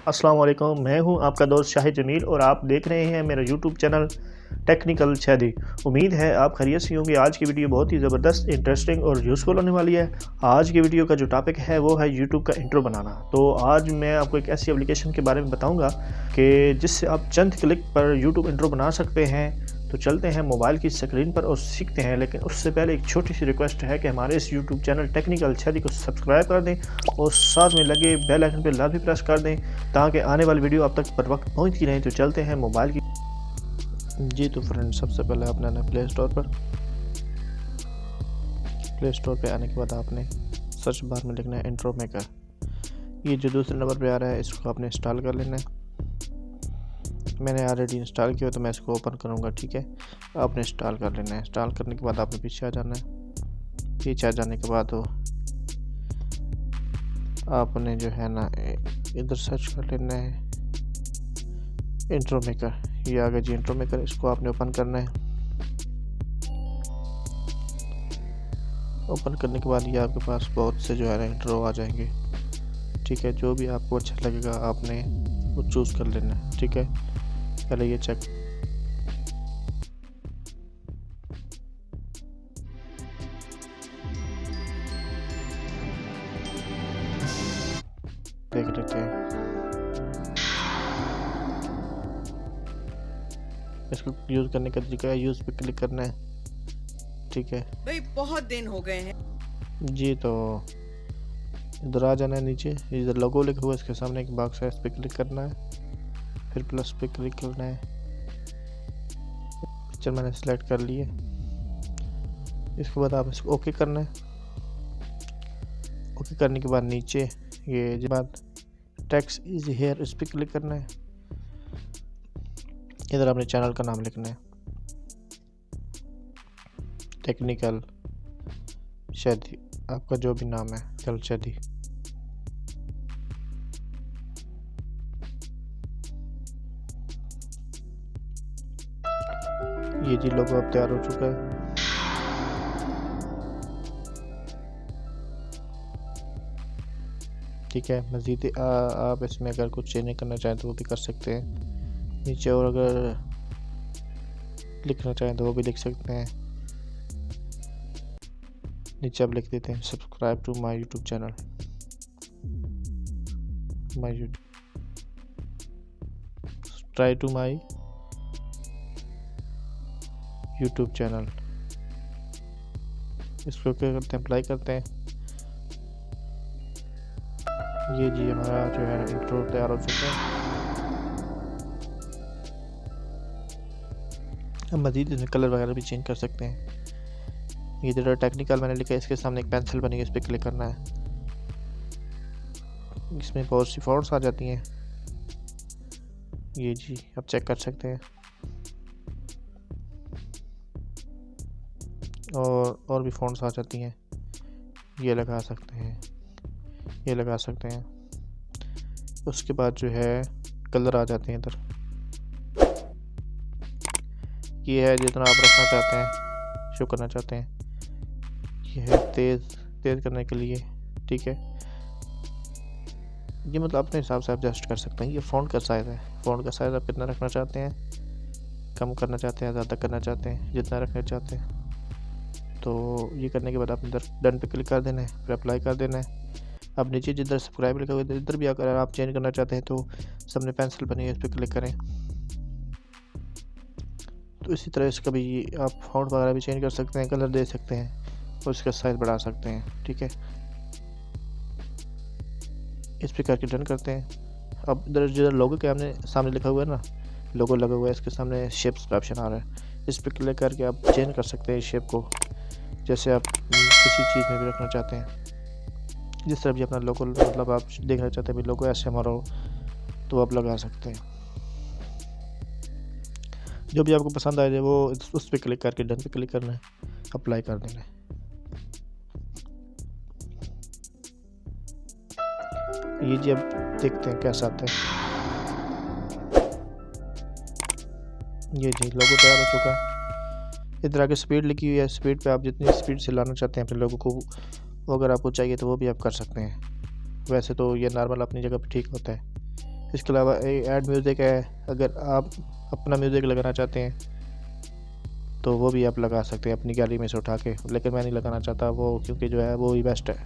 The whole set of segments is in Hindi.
अस्सलाम वालेकुम, मैं हूं आपका दोस्त शाहिद जमील और आप देख रहे हैं मेरा यूट्यूब चैनल टेक्निकल शैदी। उम्मीद है आप खैरियत से होंगे। आज की वीडियो बहुत ही ज़बरदस्त, इंटरेस्टिंग और यूज़फुल होने वाली है। आज की वीडियो का जो टॉपिक है वो है यूट्यूब का इंट्रो बनाना। तो आज मैं आपको एक ऐसी एप्लीकेशन के बारे में बताऊंगा कि जिससे आप चंद क्लिक पर यूट्यूब इंट्रो बना सकते हैं। तो चलते हैं मोबाइल की स्क्रीन पर और सीखते हैं, लेकिन उससे पहले एक छोटी सी रिक्वेस्ट है कि हमारे इस यूट्यूब चैनल टेक्निकल शैदी को सब्सक्राइब कर दें और साथ में लगे बेल आइकन पर लाल भी प्रेस कर दें ताकि आने वाली वीडियो आप तक पर वक्त पहुंचती रहे। तो चलते हैं मोबाइल की जी। तो फ्रेंड, सबसे पहले आपने आना प्ले स्टोर पे आने के बाद आपने सर्च बार में लिखना है इंट्रो मेकर। ये जो दूसरे नंबर पे आ रहा है इसको आपने इंस्टॉल कर लेना है। मैंने ऑलरेडी इंस्टॉल किया तो मैं इसको ओपन करूँगा। ठीक है, आपने इंस्टॉल कर लेना है। इंस्टॉल करने के बाद आपने पीछे आ जाना है। पीछे आ जाने के बाद आपने जो है ना इधर सर्च कर लेना है इंट्रो मेकर। ये आ गया जी इंट्रो मेकर, इसको आपने ओपन करना है। ओपन करने के बाद ये आपके पास बहुत से जो है ना इंट्रो आ जाएंगे। ठीक है, जो भी आपको अच्छा लगेगा आपने वो चूज़ कर लेना है। ठीक है, पहले ये चेक देख लेते हैं। इसको यूज़ करने का तरीका है, यूज़ पे क्लिक करना है। ठीक है भाई, बहुत दिन हो गए हैं जी। तो इधर आ जाना है, नीचे इधर लोगो लिखा हुआ है, इसके सामने एक बॉक्स है, इस पर क्लिक करना है। फिर प्लस पे क्लिक करना है। पिक्चर मैंने सेलेक्ट कर ली है। इसके बाद आप इसको ओके करना है। ओके करने के बाद नीचे ये जो बात टेक्स्ट इज हेयर, इस पर क्लिक करना है। इधर अपने चैनल का नाम लिखना है, टेक्निकल शैदी, आपका जो भी नाम है कल शैदी। ये जी लोगो अब तैयार हो चुका है। ठीक है, मज़ीद आप इसमें अगर कुछ चेंज करना चाहें तो वो भी कर सकते हैं नीचे, और अगर लिखना चाहें तो वो भी लिख सकते हैं। नीचे आप लिख देते हैं subscribe to my YouTube channel, try to my YouTube channel. इसको क्या करते हैं, अप्लाई करते हैं। ये जी हमारा जो है इंट्रो तैयार हो चुका है। अब मज़ीद इसमें कलर वगैरह भी चेंज कर सकते हैं। ये जो टेक्निकल मैंने लिखा है, इसके सामने एक पेंसिल बनी है, इस पर क्लिक करना है। इसमें बहुत सी फॉन्ट्स आ जाती हैं। ये जी आप चेक कर सकते हैं, और भी फॉन्ट्स आ जाती हैं। ये लगा सकते हैं, ये लगा सकते हैं। उसके बाद जो है कलर आ जाते हैं इधर। ये है जितना आप रखना चाहते हैं, शो करना चाहते हैं। ये है तेज़ करने के लिए। ठीक है, ये मतलब अपने हिसाब से आप एडजस्ट कर सकते हैं। ये फ़ॉन्ट का साइज़ है, फ़ॉन्ट का साइज़ आप कितना रखना चाहते हैं, कम करना चाहते हैं, ज़्यादा करना चाहते हैं, जितना रखना चाहते हैं। तो ये करने के बाद आप इधर डन पे क्लिक कर देना है, फिर अप्लाई कर देना है। अब नीचे जिधर सब्सक्राइब लिखा हुआ है इधर भी अगर आप चेंज करना चाहते हैं तो सामने पेंसिल बनी है, इस पर क्लिक करें। तो इसी तरह इसका भी आप फॉन्ट वगैरह भी चेंज कर सकते हैं, कलर दे सकते हैं और इसका साइज़ बढ़ा सकते हैं। ठीक है, इस पर करके डन करते हैं। अब इधर जिधर लोगो के हमने सामने लिखा हुआ है ना, लोगो लगा हुआ है, इसके सामने शेप्स का ऑप्शन आ रहा है। इस पर क्लिक करके आप चेंज कर सकते हैं शेप को, जैसे आप किसी चीज़ में भी रखना चाहते हैं। जिस तरह भी अपना लोगो मतलब आप देखना चाहते हैं भी लोगो ऐसे हमारा हो तो आप लगा सकते हैं। जो भी आपको पसंद आए वो उस पर क्लिक करके डन पे क्लिक करना है, अप्लाई कर देना है। ये जी अब देखते हैं कैसा आता है। ये जी लोगो तैयार हो चुका है। इस तरह की स्पीड लिखी हुई है, स्पीड पे आप जितनी स्पीड से लाना चाहते हैं अपने लोगों को, वो अगर आपको चाहिए तो वो भी आप कर सकते हैं। वैसे तो ये नॉर्मल अपनी जगह पे ठीक होता है। इसके अलावा ऐड म्यूज़िक है, अगर आप अपना म्यूज़िक लगाना चाहते हैं तो वो भी आप लगा सकते हैं अपनी गैलरी में से उठा के, लेकिन मैं नहीं लगाना चाहता वो, क्योंकि जो है वो ही बेस्ट है।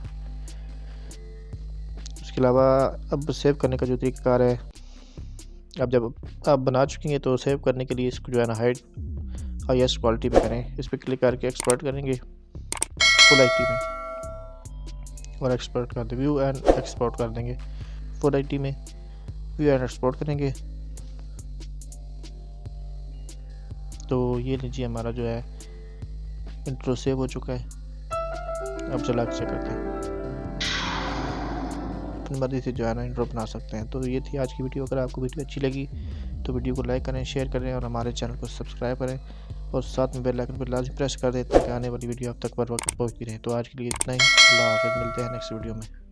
इसके अलावा अब सेव करने का जो तरीक़ाकार है, अब जब आप बना चुके हैं तो सेव करने के लिए इसको जो है ना हाईएस्ट क्वालिटी पे करें। इस पर क्लिक करके एक्सपोर्ट करेंगे फुल एचडी में और एक्सपोर्ट कर दें, व्यू एंड एक्सपोर्ट कर देंगे फुल एचडी में, व्यू एंड एक्सपोर्ट करेंगे। तो ये लीजिए हमारा जो है इंट्रो सेव हो चुका है। अब चला के चेक करते हैं, अपनी मर्जी से जो है ना इंट्रो बना सकते हैं। तो ये थी आज की वीडियो। अगर आपको वीडियो अच्छी लगी तो वीडियो को लाइक करें, शेयर करें और हमारे चैनल को सब्सक्राइब करें और साथ में बेल आइकन पर लाजमी प्रेस कर दें ताकि आने वाली वीडियो आप तक बर वक्त पहुँचती रहे। तो आज के लिए इतना ही। अल्लाह हाफ़िज़, मिलते हैं नेक्स्ट वीडियो में।